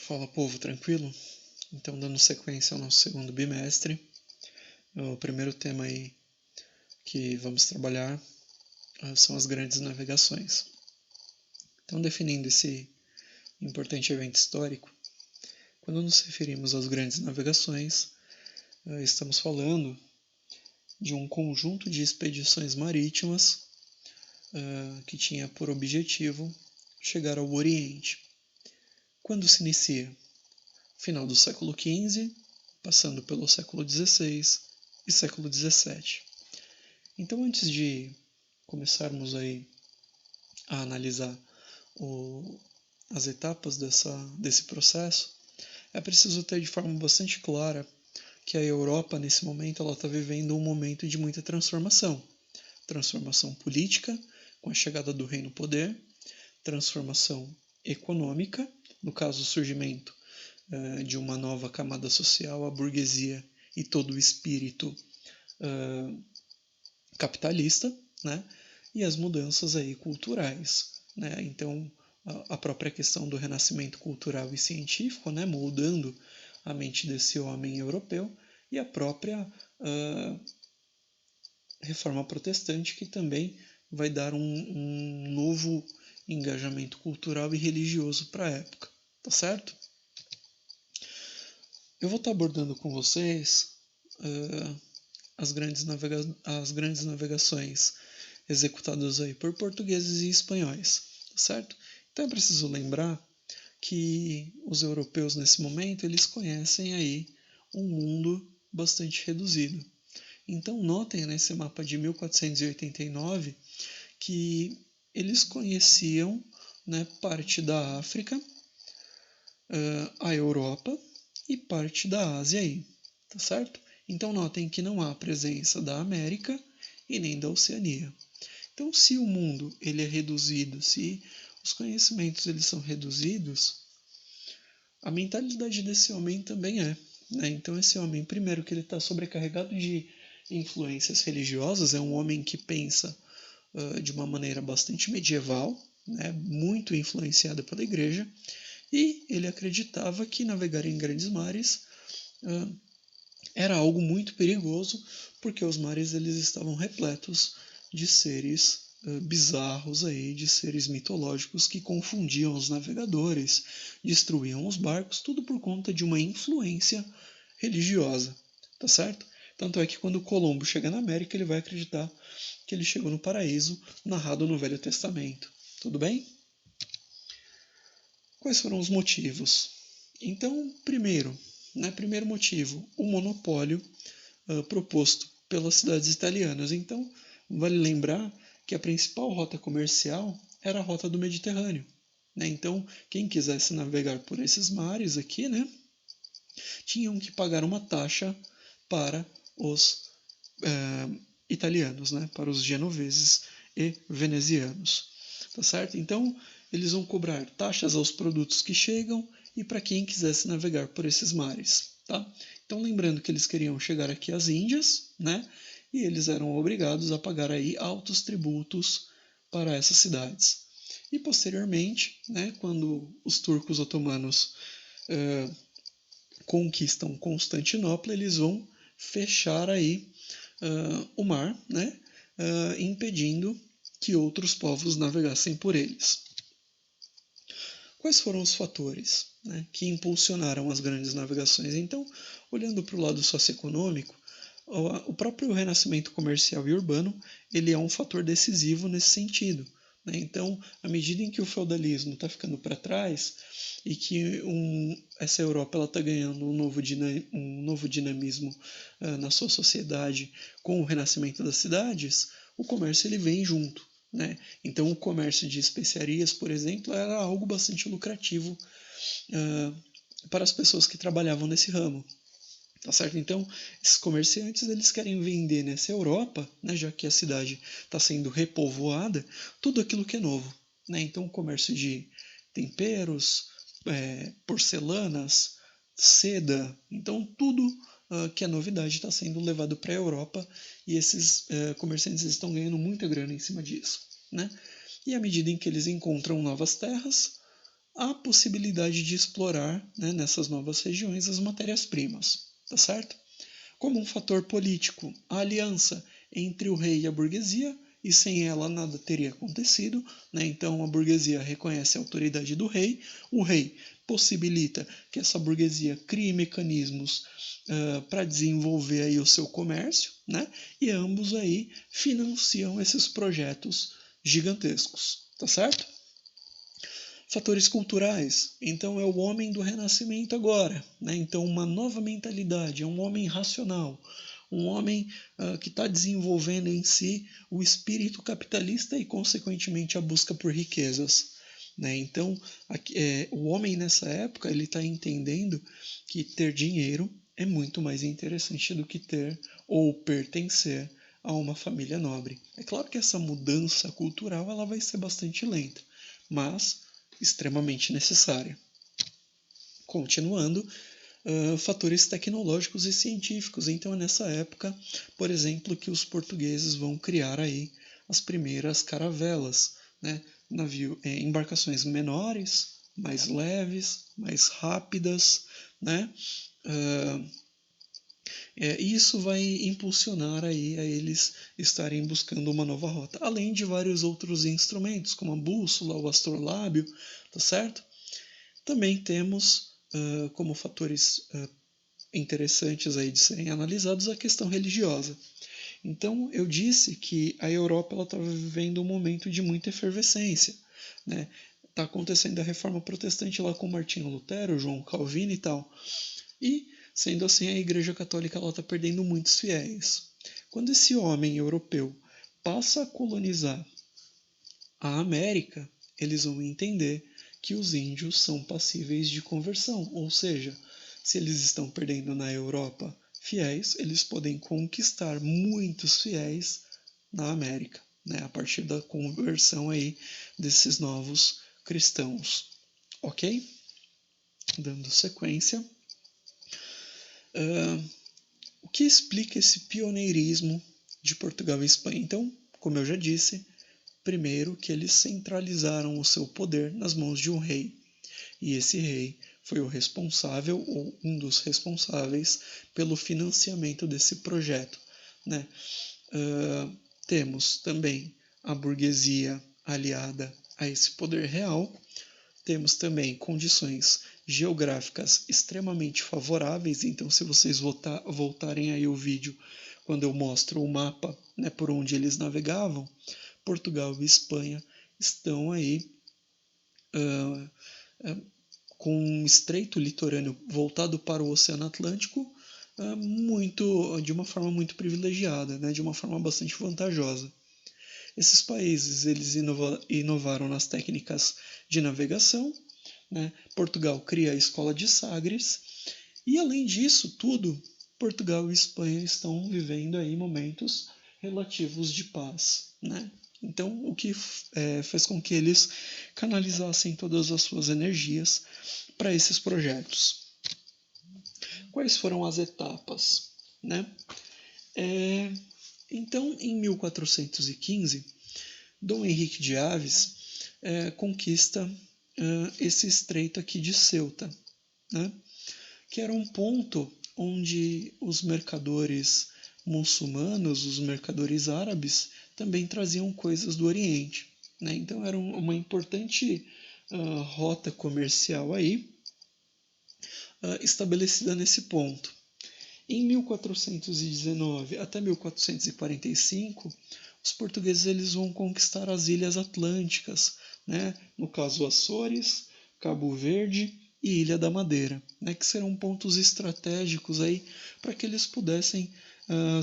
Fala, povo, tranquilo? Então, dando sequência ao nosso segundo bimestre, o primeiro tema aí que vamos trabalhar são as grandes navegações. Então, definindo esse importante evento histórico, quando nos referimos às grandes navegações, estamos falando de um conjunto de expedições marítimas que tinha por objetivo chegar ao Oriente. Quando se inicia? Final do século XV, passando pelo século XVI e século XVII. Então, antes de começarmos aí a analisar as etapas desse processo, é preciso ter de forma bastante clara que a Europa, nesse momento, ela está vivendo um momento de muita transformação. Transformação política, com a chegada do reino poder, transformação econômica, no caso, o surgimento de uma nova camada social, a burguesia e todo o espírito capitalista, né? E as mudanças aí culturais, né? Então, a própria questão do renascimento cultural e científico, né? Moldando a mente desse homem europeu, e a própria reforma protestante, que também vai dar um novo engajamento cultural e religioso para a época, tá certo? Eu vou estar abordando com vocês as grandes navegações executadas aí por portugueses e espanhóis, tá certo? Então é preciso lembrar que os europeus nesse momento eles conhecem aí um mundo bastante reduzido. Então notem nesse mapa de 1489 que eles conheciam, né, parte da África, a Europa e parte da Ásia aí, tá certo? Então notem que não há presença da América e nem da Oceania. Então, se o mundo ele é reduzido, se os conhecimentos eles são reduzidos, a mentalidade desse homem também é, né? Então, esse homem, primeiro que ele está sobrecarregado de influências religiosas, é um homem que pensa de uma maneira bastante medieval, né? Muito influenciada pela igreja, e ele acreditava que navegar em grandes mares era algo muito perigoso, porque os mares eles estavam repletos de seres bizarros aí, de seres mitológicos que confundiam os navegadores, destruíam os barcos, tudo por conta de uma influência religiosa, tá certo? Tanto é que quando Colombo chega na América, ele vai acreditar que ele chegou no paraíso, narrado no Velho Testamento. Tudo bem? Quais foram os motivos? Então, primeiro motivo, o monopólio proposto pelas cidades italianas. Então, vale lembrar que a principal rota comercial era a rota do Mediterrâneo, né? Então, quem quisesse navegar por esses mares aqui, né, tinham que pagar uma taxa para os italianos, né, para os genoveses e venezianos, tá certo? Então, eles vão cobrar taxas aos produtos que chegam e para quem quisesse navegar por esses mares, tá? Então, lembrando que eles queriam chegar aqui às Índias, né? E eles eram obrigados a pagar aí altos tributos para essas cidades. E posteriormente, né, quando os turcos otomanos conquistam Constantinopla, eles vão fechar aí o mar, né, impedindo que outros povos navegassem por eles. Quais foram os fatores, né, que impulsionaram as grandes navegações? Então, olhando para o lado socioeconômico, o próprio renascimento comercial e urbano ele é um fator decisivo nesse sentido, né? Então, à medida em que o feudalismo está ficando para trás e que essa Europa está ganhando um novo dinamismo na sua sociedade com o renascimento das cidades, o comércio ele vem junto, né? Então, o comércio de especiarias, por exemplo, era algo bastante lucrativo para as pessoas que trabalhavam nesse ramo. Tá certo? Então, esses comerciantes eles querem vender nessa Europa, né, já que a cidade está sendo repovoada, tudo aquilo que é novo. Né? Então, o comércio de temperos, porcelanas, seda, então tudo que é novidade está sendo levado para a Europa e esses comerciantes estão ganhando muita grana em cima disso. Né? E à medida em que eles encontram novas terras, a possibilidade de explorar, né, nessas novas regiões as matérias-primas, tá certo? Como um fator político, a aliança entre o rei e a burguesia, e sem ela nada teria acontecido, né? Então a burguesia reconhece a autoridade do rei, o rei possibilita que essa burguesia crie mecanismos para desenvolver aí o seu comércio, né? E ambos aí financiam esses projetos gigantescos, tá certo? Fatores culturais. Então é o homem do renascimento agora, né? Então uma nova mentalidade, é um homem racional, um homem que está desenvolvendo em si o espírito capitalista e consequentemente a busca por riquezas. Né? Então o homem nessa época ele está entendendo que ter dinheiro é muito mais interessante do que ter ou pertencer a uma família nobre. É claro que essa mudança cultural ela vai ser bastante lenta, mas extremamente necessária. Continuando, fatores tecnológicos e científicos. Então é nessa época, por exemplo, que os portugueses vão criar aí as primeiras caravelas, né? Embarcações menores, mais leves, mais rápidas, né? E isso vai impulsionar aí a eles estarem buscando uma nova rota, além de vários outros instrumentos, como a bússola, o astrolábio, tá certo? Também temos como fatores interessantes aí de serem analisados a questão religiosa. Então, eu disse que a Europa estava vivendo um momento de muita efervescência, né? Está acontecendo a reforma protestante lá com Martinho Lutero, João Calvino e tal. E, sendo assim, a Igreja Católica está perdendo muitos fiéis. Quando esse homem europeu passa a colonizar a América, eles vão entender que os índios são passíveis de conversão, ou seja, se eles estão perdendo na Europa fiéis, eles podem conquistar muitos fiéis na América, né, a partir da conversão aí desses novos cristãos. Ok? Dando sequência. O que explica esse pioneirismo de Portugal e Espanha? Então, como eu já disse, primeiro que eles centralizaram o seu poder nas mãos de um rei. E esse rei foi o responsável ou um dos responsáveis pelo financiamento desse projeto. Né? Temos também a burguesia aliada a esse poder real. Temos também condições geográficas extremamente favoráveis. Então, se vocês voltarem aí o vídeo quando eu mostro o mapa, né, por onde eles navegavam, Portugal e Espanha estão aí com um estreito litorâneo voltado para o Oceano Atlântico de uma forma muito privilegiada, né, de uma forma bastante vantajosa. Esses países eles inovaram nas técnicas de navegação, né? Portugal cria a Escola de Sagres e, além disso tudo, Portugal e Espanha estão vivendo aí momentos relativos de paz. Né? Então, o que fez com que eles canalizassem todas as suas energias para esses projetos. Quais foram as etapas? Né? Então, em 1415, Dom Henrique de Aves conquista esse estreito aqui de Ceuta, né? Que era um ponto onde os mercadores muçulmanos, os mercadores árabes, também traziam coisas do Oriente. Né? Então era uma importante rota comercial aí, estabelecida nesse ponto. Em 1419 até 1445, os portugueses eles vão conquistar as ilhas atlânticas, né? No caso Açores, Cabo Verde e Ilha da Madeira, né? Que serão pontos estratégicos aí para que eles pudessem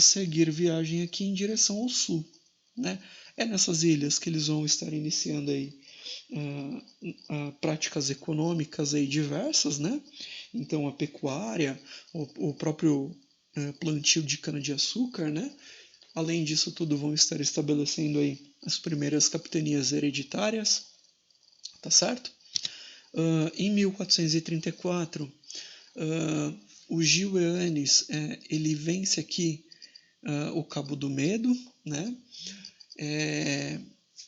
seguir viagem aqui em direção ao sul. Né? É nessas ilhas que eles vão estar iniciando aí práticas econômicas aí diversas, né? Então a pecuária, o próprio plantio de cana-de-açúcar, né? Além disso tudo, vão estar estabelecendo aí as primeiras capitanias hereditárias, tá certo? Em 1434, o Gil Eanes ele vence aqui o Cabo do Medo, né?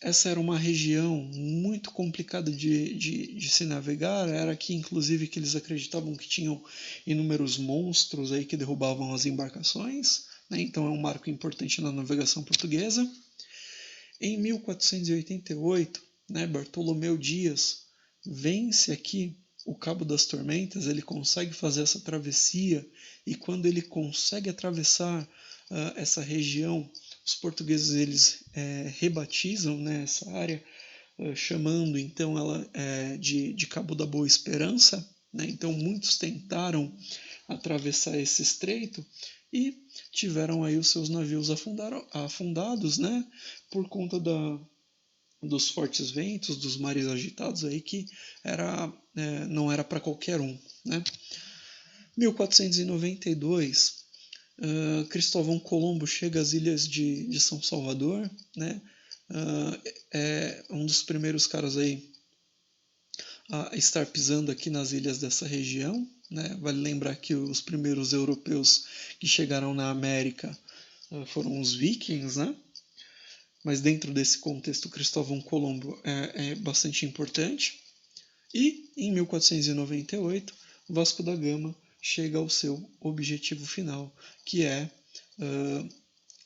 essa era uma região muito complicada de se navegar, era aqui inclusive que eles acreditavam que tinham inúmeros monstros aí que derrubavam as embarcações, né? Então é um marco importante na navegação portuguesa. Em 1488, né, Bartolomeu Dias vence aqui o Cabo das Tormentas, ele consegue fazer essa travessia e quando ele consegue atravessar essa região, os portugueses eles rebatizam, né, essa área, chamando então ela de Cabo da Boa Esperança. Né? Então muitos tentaram atravessar esse estreito e tiveram aí os seus navios afundados, né, por conta dos fortes ventos, dos mares agitados aí que não era para qualquer um, né. 1492, Cristóvão Colombo chega às ilhas de São Salvador, né, é um dos primeiros caras aí a estar pisando aqui nas ilhas dessa região, né. Vale lembrar que os primeiros europeus que chegaram na América foram os vikings, né? Mas dentro desse contexto, Cristóvão Colombo é bastante importante. E em 1498, Vasco da Gama chega ao seu objetivo final, que é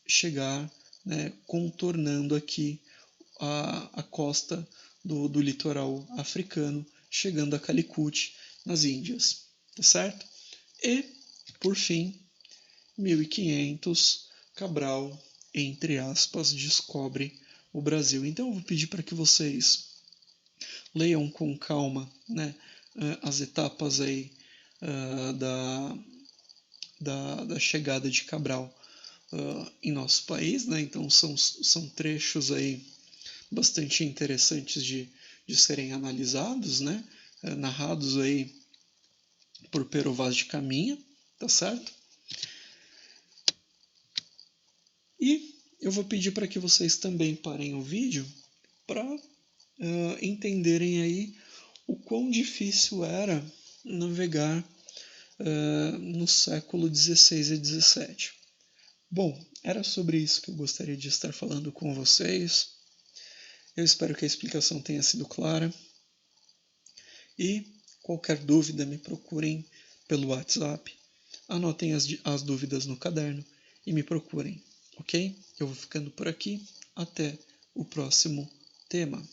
chegar, né, contornando aqui a costa do litoral africano, chegando a Calicut, nas Índias, tá certo? E, por fim, 1500, Cabral, entre aspas, descobre o Brasil. Então eu vou pedir para que vocês leiam com calma, né, as etapas aí da chegada de Cabral em nosso país, né? Então são trechos aí bastante interessantes de serem analisados, né? Narrados aí por Pero Vaz de Caminha, tá certo? E eu vou pedir para que vocês também parem o vídeo para entenderem aí o quão difícil era navegar no século XVI e XVII. Bom, era sobre isso que eu gostaria de estar falando com vocês. Eu espero que a explicação tenha sido clara. E qualquer dúvida, me procurem pelo WhatsApp. Anotem as dúvidas no caderno e me procurem, ok? Eu vou ficando por aqui. Até o próximo tema.